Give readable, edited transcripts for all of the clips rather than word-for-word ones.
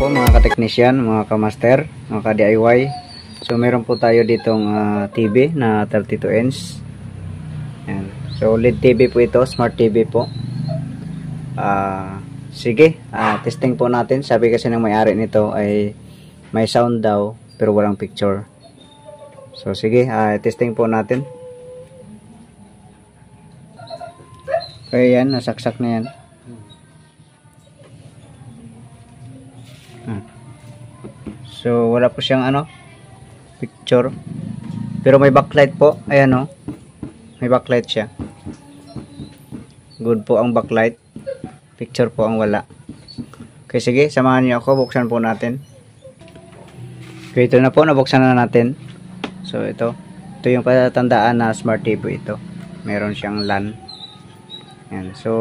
po mga ka-technician, mga ka-master, mga ka-DIY. So meron po tayo ditong TV na 32 inch. Ayan. So LED TV po ito, smart TV po. Sige, testing po natin. Sabi kasi ng may-ari nito ay may sound daw pero walang picture. So sige, testing po natin. Okay, yan, nasaksak na yan. So wala po siyang picture. Pero may backlight po. Ayan may backlight siya. Good po ang backlight. Picture po ang wala. Okay, sige, samahan niyo ako. Buksan po natin. Okay, ito na po. Nabuksan na natin. So ito yung palatandaan na smart TV ito. Meron siyang LAN. Ayan. So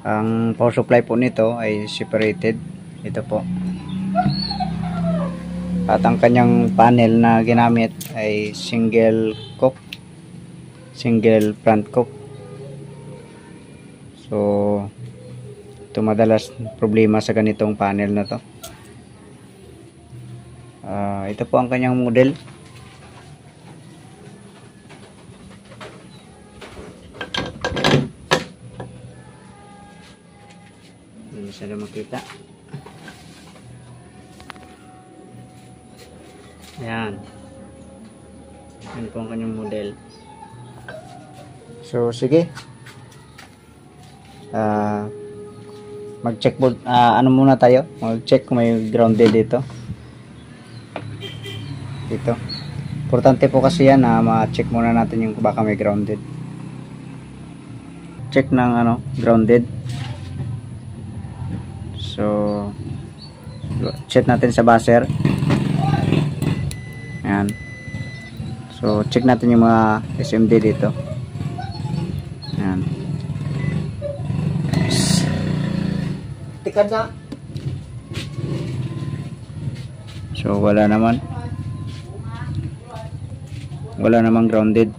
ang power supply po nito ay separated. Ito po. At ang kanyang panel na ginamit ay single front cope. So ito madalas problema sa ganitong panel na to. Ito po ang kanyang model. Hindi masyado makita. Ayan. Yan po ang kanyang model. So sige. Mag-check muna tayo. Mag-check kung may grounded dito. Dito. Importante po kasi yan na ma-check muna natin yung baka may grounded. Check ng grounded. So check natin sa buzzer. Ayan. So check natin yung mga SMD dito. Ayan. Tikad na. So wala namang grounded.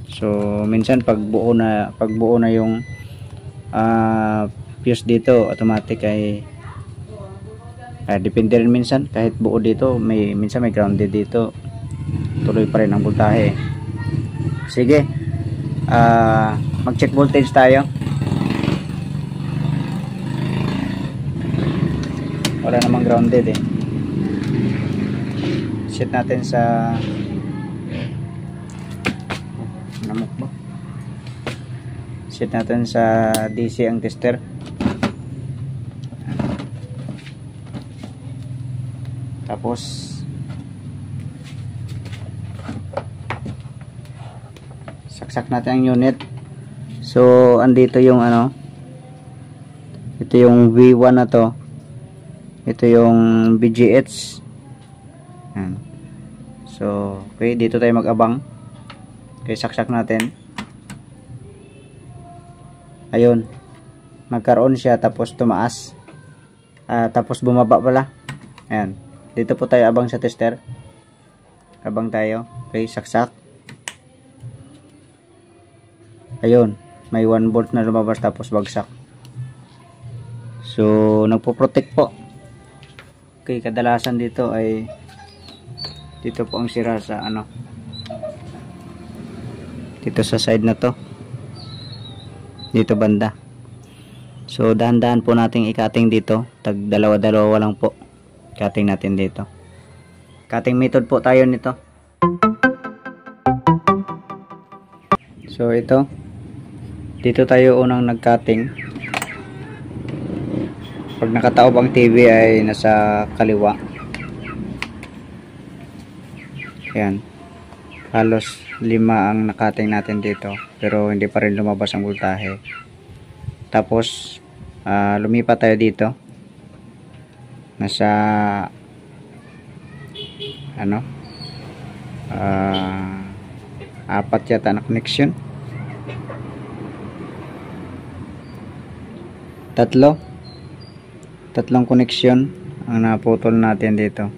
So minsan pag buo na yung fuse dito, automatic ay depende rin minsan. Kahit buo dito, minsan may grounded dito, tuloy pa rin ang voltahe. Sige, mag check voltage tayo. Wala namang grounded set natin sa set natin sa DC ang tester. Tapos saksak natin ang unit. So andito yung ito yung V1 na to. Ito yung BGH. Ayan. So okay, dito tayo mag-abang. Okay, saksak natin. Ayun, nagkaroon siya tapos tumaas, tapos bumaba pala. Ayan, dito po tayo abang sa tester. Abang tayo. Okay, saksak. Ayun, may 1 volt na lumabas tapos bagsak. So nagpo-protect po. Okay, kadalasan dito ay dito po ang sira sa dito sa side na to, dito banda. So dahan-dahan po nating i-cutting dito. Tag dalawa-dalawa lang po cutting natin dito. Cutting method po tayo nito. So ito, dito tayo unang nag-cutting. Pag nakataob ang TV ay nasa kaliwa. Ayan, halos 5 ang nakating natin dito, pero hindi pa rin lumabas ang voltahe. Tapos lumipat tayo dito, nasa 4 yata na connection, 3 connection ang naputol natin dito.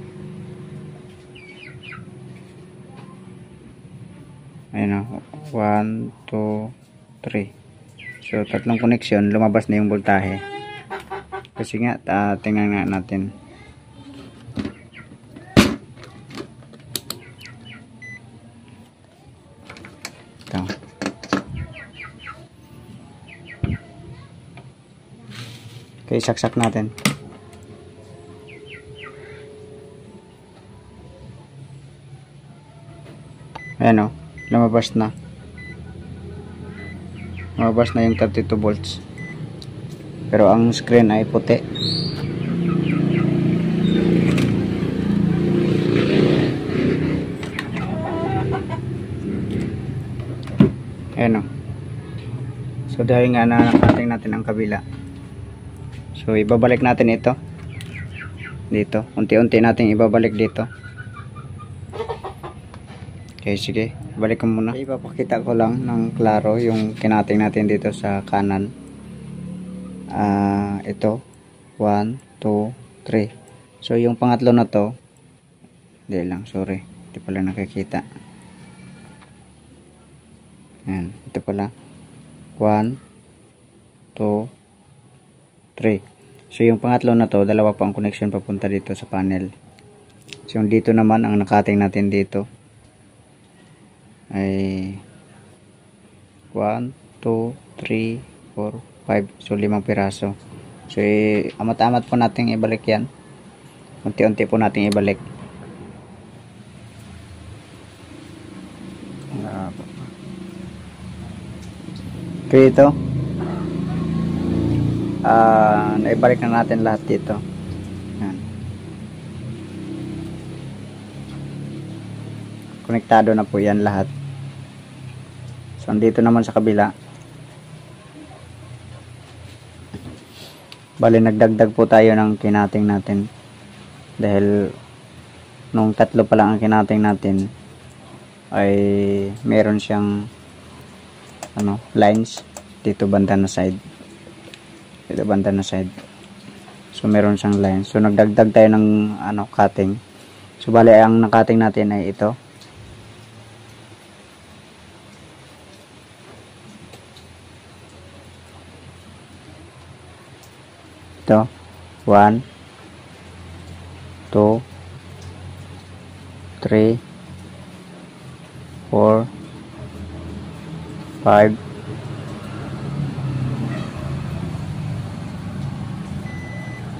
Ayun 1, 2, 3. So So, tatlong connection, lumabas na yung voltahe. Kasi nga, tingnan nga natin. Ito. Okay, saksak natin. Ayan o, lumabas na. Lumabas na yung 32 volts. Pero ang screen ay puti. Ayan o. So dahil nga nakating natin ang kabila. So ibabalik natin ito. Dito. Unti-unti natin ibabalik dito. Okay, sige. Balik ko muna. Okay, ipapakita ko lang ng klaro yung kinating natin dito sa kanan. Ito. 1, 2, 3. So, yung pangatlo na to, hindi lang, sorry. Hindi pala nakikita. Ayan. Ito pala. 1, 2, 3. So, yung pangatlo na to, dalawa pa ang connection papunta dito sa panel. So, yung dito naman, ang nakating natin dito ay 1, 2, 3, 4, 5. So 5 piraso. So amat-amat po natin ibalik yan. Unti-unti po natin ibalik. Okay, ito. Naibalik na natin lahat dito. Yan. Konektado na po yan lahat. So, andito naman sa kabila. Bali, nagdagdag po tayo ng kinating natin. Dahil, nung tatlo pa lang ang kinating natin, ay meron siyang lines dito banda na side. Dito banda na side. So, meron siyang lines. So, nagdagdag tayo ng cutting. So, bali, ang nakating natin ay ito. Ito, 1, 2, 3, 4, 5,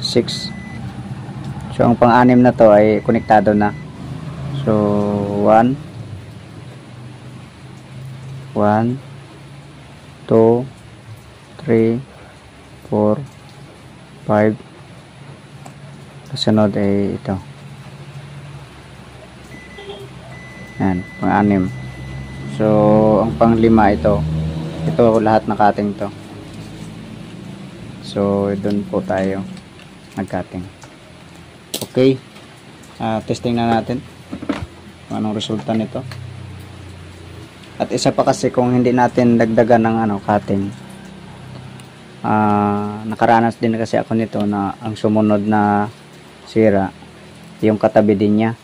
6. So, ang pang-anim na to ay konektado na. So, 1, 1, 2, 3, 4, 5. Kasunod ay ito. Yan, pang-anim. So, ang pang-lima ito. Ito lahat nakating to. So, doon po tayo nagkating. Okay. Testing na natin kung anong resulta nito. At isa pa kasi kung hindi natin dagdagan ng cutting, nakaranas din kasi ako nito na ang sumunod na sira yung katabi din niya.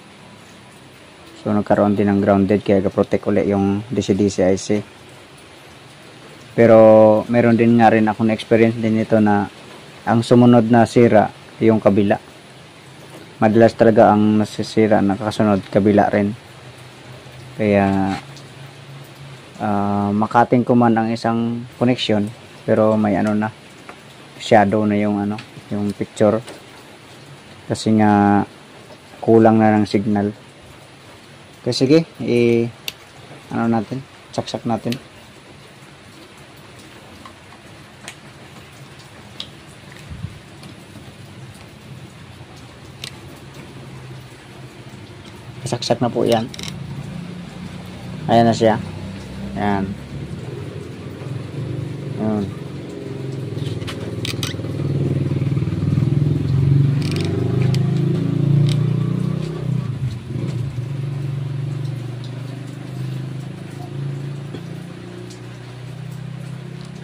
So nagkaroon din ng grounded kaya ga-protect ulit yung DC-DC IC. Pero meron din nga rin ako na experience din nito na ang sumunod na sira yung kabila. Madalas talaga ang nasisira na kasunod kabila rin. Kaya makating ko man ang isang connection pero may shadow na yung yung picture kasi nga kulang na ng signal. Okay, sige, natin, saksak natin. Saksak na po yan. Ayan na siya. Ayan. Ayan.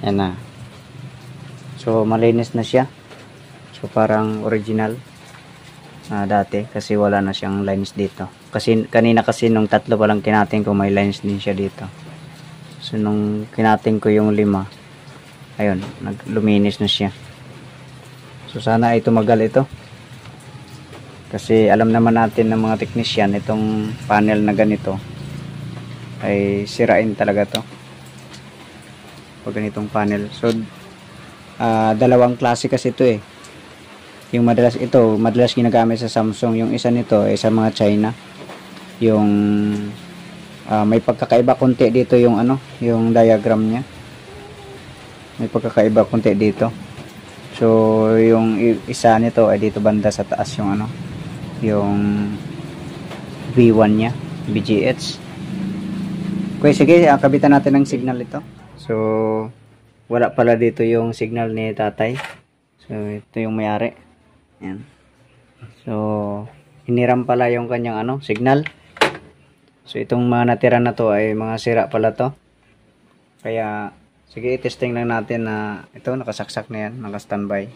Ayan na. So malinis na siya. So parang original dati kasi wala na siyang lines dito. Kasi kanina kasi nung tatlo pa lang kinating ko may lines din siya dito. So nung kinating ko yung 5 ayun, nagluminis na siya. So sana ay tumagal ito. Kasi alam naman natin ng mga technician, itong panel na ganito ay sirain talaga to pag ganitong panel. So dalawang klase kasi ito eh. Yung madalas ginagamit sa Samsung. Yung isa nito ay sa mga China. Yung may pagkakaiba konti dito yung yung diagram niya. May pagkakaiba konti dito. So yung isa nito ay dito banda sa taas yung yung V1 niya, BGH. Okay, sige, kabitan natin ng signal ito. So wala pala dito yung signal ni tatay. So ito yung may-ari. Yan. So hiniram pala yung kanyang signal. So itong mga natira na to ay mga sira pala to. Kaya sige, i-testing lang natin na ito nakasaksak na yan, naka-standby.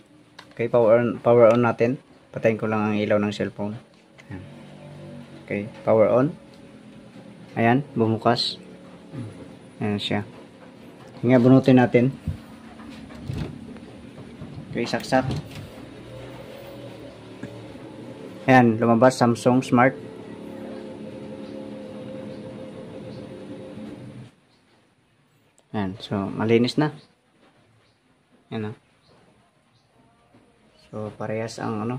Okay, power on natin. Patayin ko lang ang ilaw ng cellphone. Ayan. Okay, power on. Ayan, bumukas. Ayan siya. Nga, bunutin natin. Okay, saksak. Ayan, lumabas Samsung Smart. Ayan, so malinis na. Ayan. So parehas ang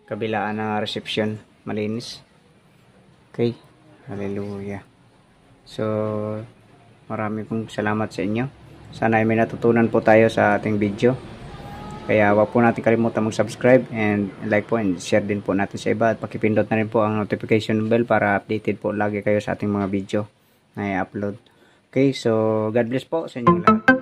kabilaan na reception, malinis. Okay, hallelujah. So marami pong salamat sa inyo. Sana ay may natutunan po tayo sa ating video. Kaya wag po natin kalimutan mag-subscribe and like po and share din po natin sa iba. At pakipindot na rin po ang notification bell para updated po lagi kayo sa ating mga video na i-upload. Okay, so God bless po sa inyong lahat.